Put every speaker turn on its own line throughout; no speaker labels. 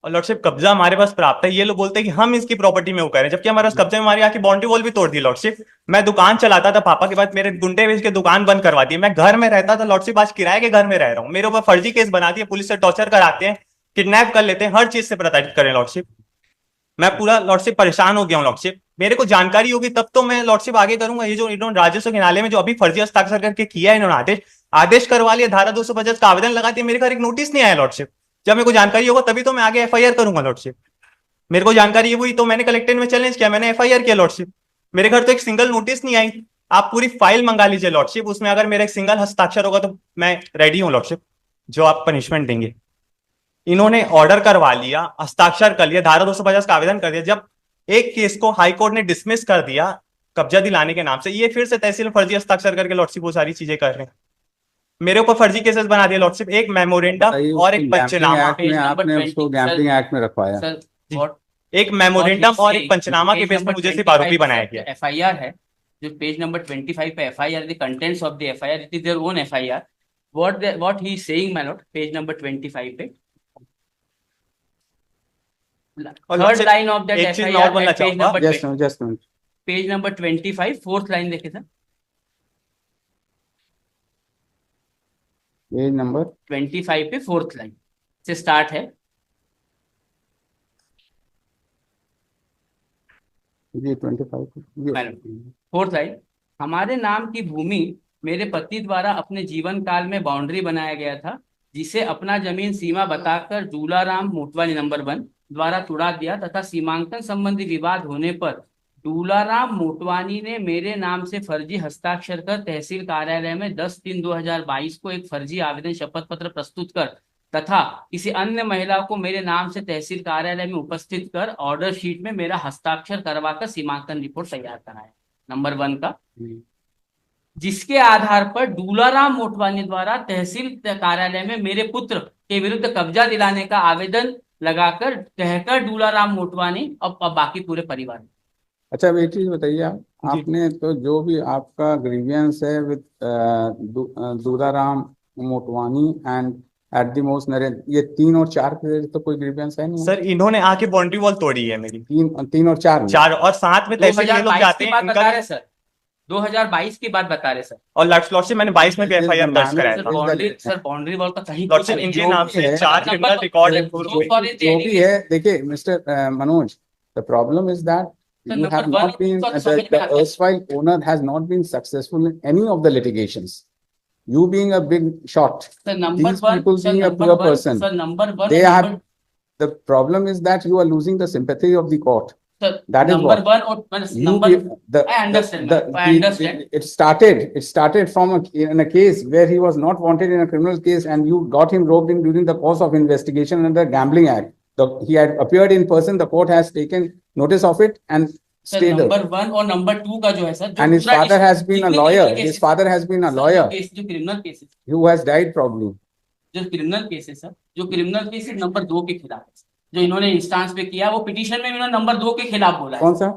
और लॉर्डशिप कब्जा हमारे पास प्राप्त है, ये लोग बोलते हैं कि हम इसकी प्रॉपर्टी में वो करें, जबकि हमारे पास कब्जे में हमारी आके बाउंड्री वॉल भी तोड़ दी लॉर्डशिप। मैं दुकान चलाता था पापा के बाद, मेरे गुंडे बेच के दुकान बंद करवा दी। मैं घर में रहता था लॉर्डशिप, आज किराए के घर में रह रहा हूँ। मेरे ऊपर फर्जी केस बना दिए, पुलिस से टॉर्चर कराते हैं, किडनैप कर लेते हैं, हर चीज से प्रताड़ित करें लॉर्डशिप। मैं पूरा लॉर्डशिप परेशान हो गया हूँ लॉर्डशिप। मेरे को जानकारी होगी तब तो मैं लॉर्डशिप आगे करूंगा। ये जो इन्होंने राजस्व के नाले में जो अभी फर्जी हस्ताक्षर करके किया है इन्होंने, आदेश आदेश करवा लिया, धारा 250 का आवेदन लगा दिया, मेरे घर एक नोटिस नहीं आया लॉर्डशिप। जब मेरे को जानकारी होगा तभी तो मैं आगे एफआईआर करूंगा लॉर्डशिप। मेरे को जानकारी हुई तो मैंने कलेक्टेड में चैलेंज किया, मैंने एफआईआर किया लॉर्डशिप। मेरे घर तो एक सिंगल नोटिस नहीं आई। आप पूरी फाइल मंगा लीजिए लॉर्डशिप, उसमें अगर मेरा एक सिंगल हस्ताक्षर होगा तो मैं रेडी हूं लॉर्डशिप, जो आप पनिशमेंट देंगे। इन्होंने ऑर्डर करवा लिया, हस्ताक्षर कर लिया, धारा 250 का आवेदन कर दिया। जब एक केस को हाईकोर्ट ने डिसमिस कर दिया कब्जा दिलाने के नाम से, ये फिर से तहसील में फर्जी हस्ताक्षर करके लॉर्डशिप वो सारी चीजें कर रहे हैं। मेरे ऊपर फर्जी केसेस बना दिए लॉर्डशिप, एक मेमोरेंडम और एक पंचनामा।
आपने उसको गैम्बलिंग एक्ट में रखवाया
सर। व्हाट
एक मेमोरेंडम और एक पंचनामा के बेस पर मुझे सिर्फ आरोपी बनाया गया।
एफआईआर है जो पेज नंबर 25 पे FIR, the contents of the FIR, it is their own FIR. What he is saying my Lord, page number 25 पे थर्ड लाइन ऑफ दैट
एक चीज मैं और बोलना
एफआईआर,
चाहूंगा,
पेज नंबर 25 फोर्थ लाइन देखे सर।
पेज नंबर
25 पे fourth line से स्टार्ट है।
जी 25
फोर्थ लाइन, हमारे नाम की भूमि मेरे पति द्वारा अपने जीवन काल में बाउंड्री बनाया गया था, जिसे अपना जमीन सीमा बताकर दूलाराम मोटवानी नंबर 1 द्वारा तुड़ा दिया तथा सीमांकन संबंधी विवाद होने पर दूलाराम मोटवानी ने मेरे नाम से फर्जी हस्ताक्षर कर तहसील कार्यालय में 10/3/2022 को एक फर्जी आवेदन शपथ पत्र प्रस्तुत कर तथा किसी अन्य महिला को मेरे नाम से तहसील कार्यालय में उपस्थित कर ऑर्डर शीट में मेरा हस्ताक्षर करवाकर सीमांकन रिपोर्ट तैयार कराया नंबर 1 का, जिसके आधार पर दूलाराम मोटवानी द्वारा तहसील कार्यालय में मेरे पुत्र के विरुद्ध कब्जा दिलाने का आवेदन लगाकर कहकर दूलाराम मोटवानी और बाकी पूरे परिवार।
अच्छा, अब एक चीज बताइए, आपने तो जो भी आपका ग्रीवियंस है with Dularam Motwani and at the most Narendra, ये 3 और 4 के तो कोई ग्रीवियंस है नहीं
सर इन्होंने आके बाउंड्री वॉल तोड़ी है मेरी।
3 और 4
चार, और साथ में तहसील ये लोग जाते हैं
बता रहे सर, 2022 की बात बता रहे सर।
और लॉर्डशिप मैंने 22 में भी एफआईआर दर्ज कराया था।
सर बाउंड्री वॉल का कहीं
लॉर्डशिप इनके नाम से 4 क्रिमिनल रिकॉर्ड है।
जो भी है, देखिए mister Manoj, the problem is that you have not been, the erstwhile owner has not been successful in any of the litigations. You being a big shot, these people being a poor person, they have, the problem is that you are losing the sympathy of the court.
Sir,
that is what
I understand. I understand.
It started from in a case where he was not wanted in a criminal case, and you got him roped in during the course of investigation under the Gambling Act. He had appeared in person, the court has taken notice of it and stayed there.
Number 1 और number 2 का जो है sir,
and his father has been a lawyer. His father has been a lawyer.
जो criminal cases
who has died probably.
जो criminal cases sir, जो criminal cases number 2 के खिलाफ है, जो इन्होंने इंस्टांस पे किया, वो पिटीशन में इन्होंने नंबर 2 के खिलाफ बोला है।
कौन सा?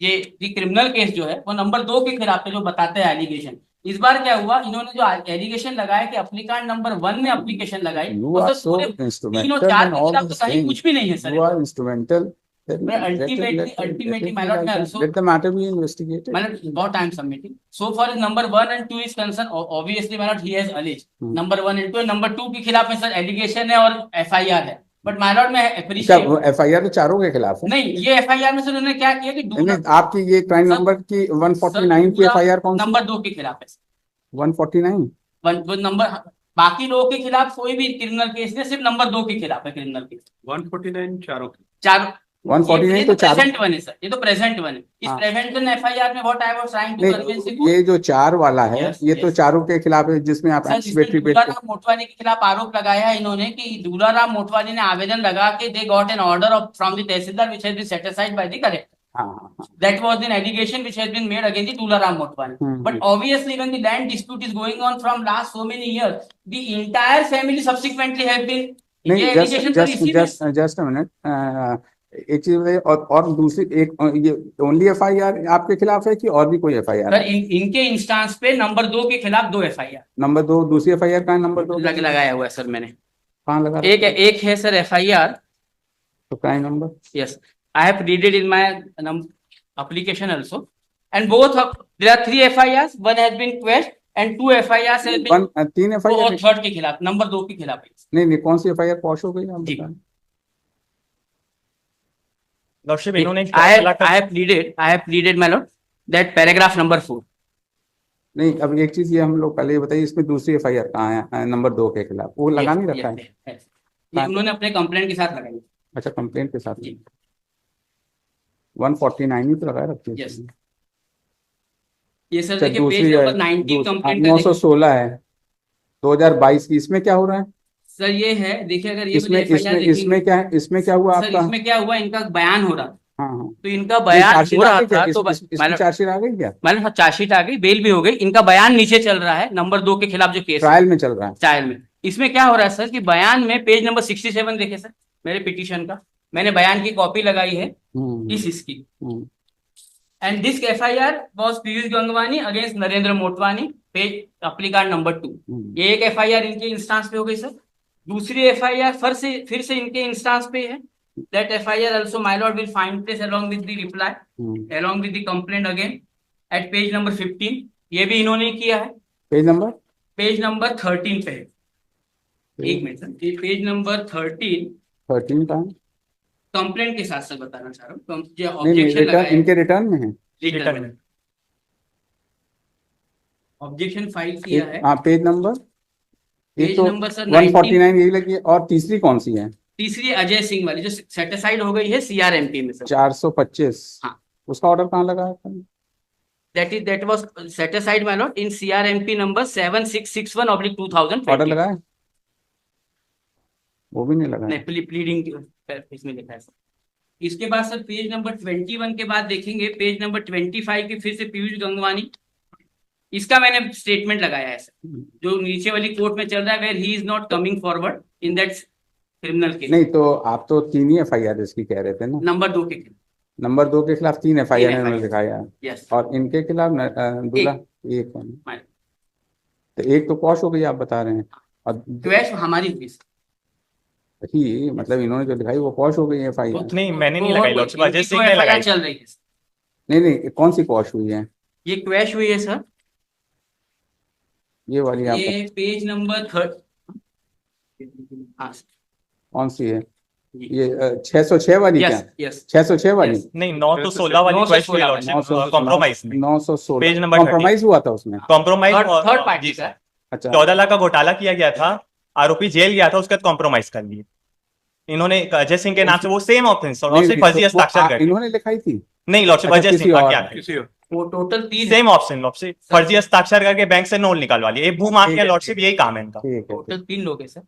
ये क्रिमिनल केस जो है वो नंबर 2 के खिलाफ है, जो बताते हैं एलिगेशन। इस बार क्या हुआ, इन्होंने जो एलिगेशन लगाया कि एप्लीकेंट नंबर 1 ने एप्लीकेशन लगाई,
you are so instrumental in all these things.
कुछ भी नहीं है sir.
You are instrumental.
Ultimately, my lord,
let the matter be investigated.
My lord, what I am submitting so far is number 1 and 2 is concerned, obviously my lord, he has alleged number 1 and 2, number 2 के खिलाफ में sir allegation है और FIR है। But my Lord, मैं appreciate,
FIR तो चारों के खिलाफ है।
नहीं, ये एफआईआर में सर उन्होंने क्या किया कि
आपकी ये क्राइम नंबर की 149 की एफआईआर कौन सी?
नंबर 2 के खिलाफ है।
149
नंबर, बाकी लोगों के खिलाफ कोई भी क्रिमिनल केस नहीं, सिर्फ नंबर 2 के खिलाफ है क्रिमिनल केस।
149 चारों
149 तो
प्रेजेंट वन है सर, ये तो प्रेजेंट वन है। इस प्रेजेंट वन एफआईआर में what I was trying to convince you,
ये जो 4 वाला है, ये तो चारों के खिलाफ है, जिसमें आप
दूलाराम मोटवानी के खिलाफ आरोप लगाया है इन्होंने कि दूलाराम मोटवानी ने आवेदन लगा के they got an order from the tehsildar which has been satisfied by the collector. That was an allegation which has been made against the Dularam Motwani. But obviously, when the land dispute is going on from last so many years, the entire family subsequently have been.
Just a minute. एक चीज और दूसरी, एक ये only FIR आपके खिलाफ है कि और भी कोई एफआईआर?
सर इनके इंस्टांस पे नंबर 2 के खिलाफ 2 एफआईआर।
नंबर 2, दूसरी एफआईआर का नंबर 2
लगाया हुआ है सर मैंने।
कहाँ लगा?
एक है सर एफआईआर
तो crime number
Yes, I have read it in my application also. And there are 3 FIRs, one has been quashed and 2 FIRs have been
3
वो
FIR
और थर्ड के खिलाफ, नंबर 2 के खिलाफ है।
नहीं नहीं, कौन सी FIR पॉश हो गई आप
जी।
बताएं।
लॉर्डशिप इन्होंने
I have pleaded my lord that paragraph number 4.
नहीं, अब एक चीज ये हम लोग पहले ये बताइए, इसमें दूसरी FIR कहाँ है नंबर 2 के खिलाफ, वो लगा नहीं रखा है?
ये उन्होंने अपने कंप्लेंट के साथ लगाई।
अच्छा, कंप्लेंट के साथ
जी।
149 ही तो लगाए रखती है।
Yes. ये सर
अच्छा,
देखिए पेज
दूसरी
नंबर 19 कंप्लेंट का
916 है 2022 की, इसमें क्या हो रहा है?
सर ये है, देखिए अगर ये
इसमें
FIR
इसमें
देखेंगे
इसमें क्या है, इसमें क्या हुआ
सर,
आपका?
इसमें क्या हुआ, इनका बयान हो रहा था,
हाँ हाँ,
तो इनका बयान
चार्जशीट
हो
आ
रहा
गई क्या?
था, तो
इसमें चार्जशीट आ गई क्या?
मैंने चार्जशीट आ गई, बेल भी हो गई, इनका बयान नीचे चल रहा है नंबर 2 के खिलाफ जो केस
ट्रायल में चल रहा है।
ट्रायल में। इसमें क्या हो रहा है सर कि बयान में पेज नंबर 67 देखे सर मेरे पिटीशन का, मैंने बयान की कॉपी लगाई है इसकी। And this FIR was Piyush Gangwani against Narendra Motwani, page अप्लीकार्ड नंबर 2। ये एक FIR इनके इंस्टांस पे हो गई सर। दूसरी FIR फिर से इनके इंस्टांस पे है, that FIR also my lord will find place along with the reply along with the complaint again at page number 15। ये भी इन्होंने किया है,
पेज नंबर
13 पे है। एक मिनट सर, पेज नंबर 13
का
कंप्लेंट के साथ सर बताना चाह रहा हूँ, जो
नहीं नहीं,
ऑब्जेक्शन लगाया
इनके रिटर्न में है।
रिटर्न में
ऑब्जेक्शन फाइल किया है।
हाँ, पेज नंबर
पेज
तो
नंबर सर
149 यही लगी है, और तीसरी कौन सी है?
तीसरी अजय सिंह वाली जो सेटिसाइड हो गई है CRMP में सर।
425।
हाँ।
उसका ऑर्डर कहाँ लगा है?
that was set aside my lord in CRMP number 7661/2020।
Order लगा है? वो भी नहीं लगा है।
नहीं, प्लीडिंग इसमें लिखा है सर। इसके बाद सर पेज नंबर 21 के बाद देखेंगे पेज नंबर 25 की फिर से पीयूष गंगवानी, इसका मैंने स्टेटमेंट लगाया है सर, जो नीचे वाली कोर्ट में चल रहा है, where he is not coming forward in that criminal case.
नहीं, तो आप तो 3 ही FIR इसकी कह रहे थे ना?
नंबर 2 के खिलाफ।
नंबर 2 के खिलाफ 3 FIR
FIR
इन्होंने दिखाया,
यस।
और इनके खिलाफ दूल्हा एक है। तो एक तो पॉश हो गई आप बता रहे हैं, और
क्वेश हमारी हुई सर।
ही मतलब इन्होंने जो दिखाई वो पॉश हो गई है FIR।
नहीं, मैंने नहीं लगाई लॉर्डशिप, अजय सिंह ने लगाई।
चल रही है
नहीं नहीं, कौन सी पॉश हुई है?
ये क्वेश हुई है सर,
ये वाली आप
ये पेज नंबर 3। हाँ
कौन सी है? ये 606 वाली क्या?
यस
606 वाली?
नहीं, 916 वाली क्वेश्चन हुई लॉर्डशिप, कॉम्प्रोमाइज में
916
पेज नंबर
कॉम्प्रोमाइज हुआ था उसमें।
Compromise
third party sir.
अच्छा,
14 लाख का घोटाला किया गया था, आरोपी जेल गया था, उसके बाद कॉम्प्रोमाइज कर लिए इन्होंने अजय सिंह के नाम से, वो सेम ऑफेंस और
नहीं,
सिर्फ फर्जी
वो
हस्ताक्षर कर
इन्होंने लिखाई थी।
नहीं लॉर्डशिप,
अच्छा,
अजय
किसी
सिंह
और
क्या
ने।
वो टोटल 3
सेम ऑप्शन लॉर्डशिप, फर्जी हस्ताक्षर करके बैंक से नोट निकालवा लिए। ये भू माफिया लॉर्डशिप, यही काम है इनका।
ठीक है,
टोटल 3 लोग हैं सर।